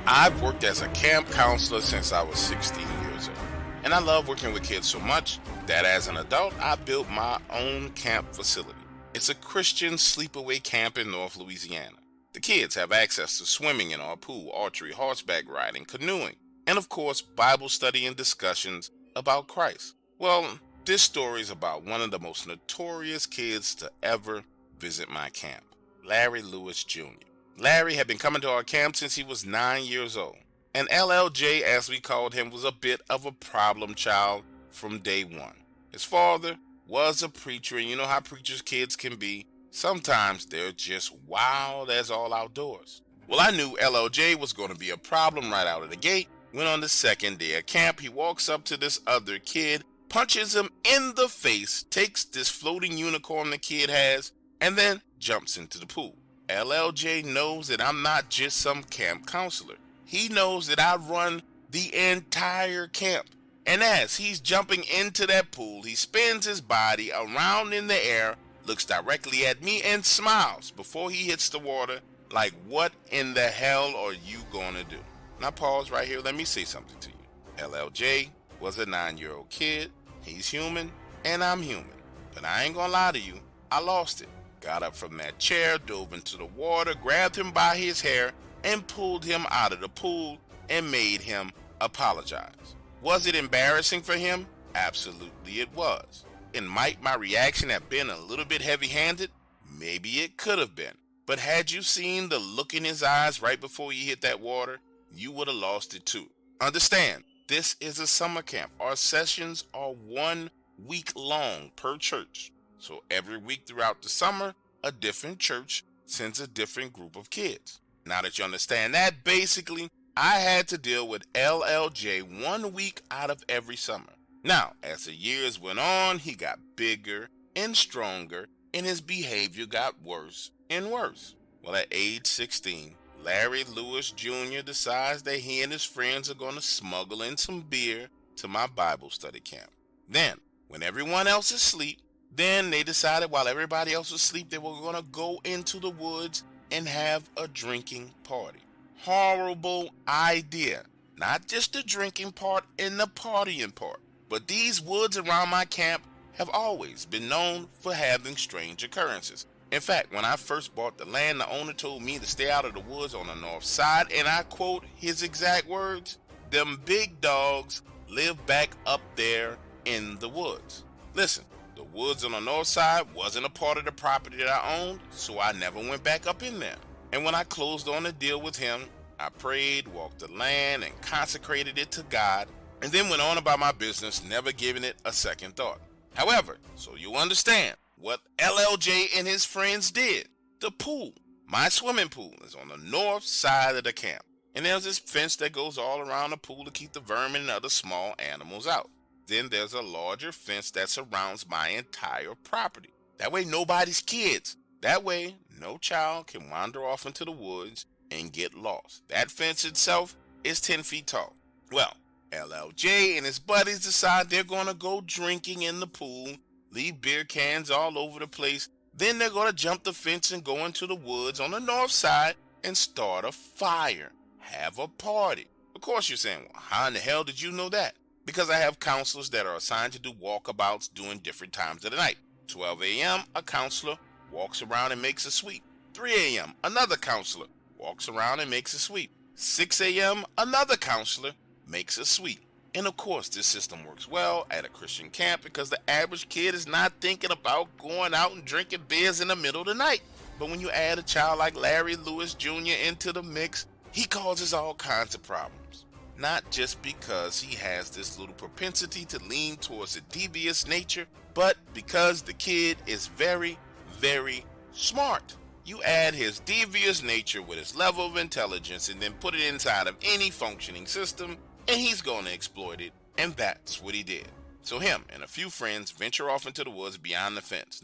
I've worked as a camp counselor since I was 16 years old, and I love working with kids so much that as an adult, I built my own camp facility. It's a Christian sleepaway camp in North Louisiana. The kids have access to swimming in our pool, archery, horseback riding, canoeing, and of course, Bible study and discussions about Christ. Well, this story is about one of the most notorious kids to ever visit my camp, Larry Lewis Jr. Larry had been coming to our camp since he was 9 years old. And LLJ, as we called him, was a bit of a problem child from day one. His father was a preacher, and you know how preachers' kids can be. Sometimes they're just wild as all outdoors. Well, I knew LLJ was going to be a problem right out of the gate when on the second day of camp, he walks up to this other kid, punches him in the face, takes this floating unicorn the kid has, and then jumps into the pool. LLJ knows that I'm not just some camp counselor. He knows that I run the entire camp. And as he's jumping into that pool, he spins his body around in the air, looks directly at me, and smiles before he hits the water like, what in the hell are you gonna do? Now pause right here, let me say something to you. LLJ was a 9-year-old kid. He's human, and I'm human. But I ain't gonna lie to you, I lost it. Got up from that chair, dove into the water, grabbed him by his hair, and pulled him out of the pool and made him apologize. Was it embarrassing for him? Absolutely it was. And might my reaction have been a little bit heavy-handed? Maybe it could have been. But had you seen the look in his eyes right before he hit that water, you would have lost it too. Understand, this is a summer camp. Our sessions are 1 week long per church. So every week throughout the summer, a different church sends a different group of kids. Now that you understand that, basically, I had to deal with LLJ 1 week out of every summer. Now, as the years went on, he got bigger and stronger, and his behavior got worse and worse. Well, at age 16, Larry Lewis Jr. decides that he and his friends are going to smuggle in some beer to my Bible study camp. Then, when everyone else is asleep, then they decided while everybody else was asleep, they were going to go into the woods and have a drinking party. Horrible idea. Not just the drinking part and the partying part, but these woods around my camp have always been known for having strange occurrences. In fact, when I first bought the land, the owner told me to stay out of the woods on the north side, and I quote his exact words, "Them big dogs live back up there in the woods." Listen, the woods on the north side wasn't a part of the property that I owned, so I never went back up in there. And when I closed on the deal with him, I prayed, walked the land, and consecrated it to God, and then went on about my business, never giving it a second thought. However, so you understand what LLJ and his friends did, the pool, my swimming pool, is on the north side of the camp. And there's this fence that goes all around the pool to keep the vermin and other small animals out. Then there's a larger fence that surrounds my entire property. That way nobody's kids. That way no child can wander off into the woods and get lost. That fence itself is 10 feet tall. Well, LLJ and his buddies decide they're going to go drinking in the pool, leave beer cans all over the place. Then they're going to jump the fence and go into the woods on the north side and start a fire, have a party. Of course you're saying, well, how in the hell did you know that? Because I have counselors that are assigned to do walkabouts during different times of the night. 12 a.m., a counselor walks around and makes a sweep. 3 a.m., another counselor walks around and makes a sweep. 6 a.m., another counselor makes a sweep. And of course, this system works well at a Christian camp because the average kid is not thinking about going out and drinking beers in the middle of the night. But when you add a child like Larry Lewis Jr. into the mix, he causes all kinds of problems. Not just because he has this little propensity to lean towards a devious nature, but because the kid is very, very smart. You add his devious nature with his level of intelligence and then put it inside of any functioning system, and he's going to exploit it, and that's what he did. So him and a few friends venture off into the woods beyond the fence.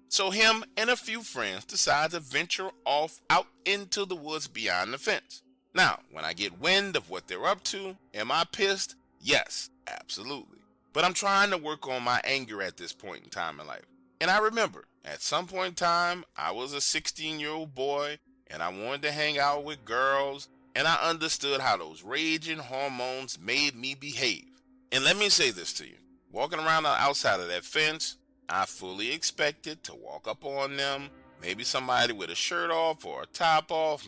So him and a few friends decide to venture off out into the woods beyond the fence. Now, when I get wind of what they're up to, am I pissed? Yes, absolutely. But I'm trying to work on my anger at this point in time in life. And I remember, at some point in time, I was a 16-year-old boy, and I wanted to hang out with girls, and I understood how those raging hormones made me behave. And let me say this to you. Walking around the outside of that fence, I fully expected to walk up on them, maybe somebody with a shirt off or a top off,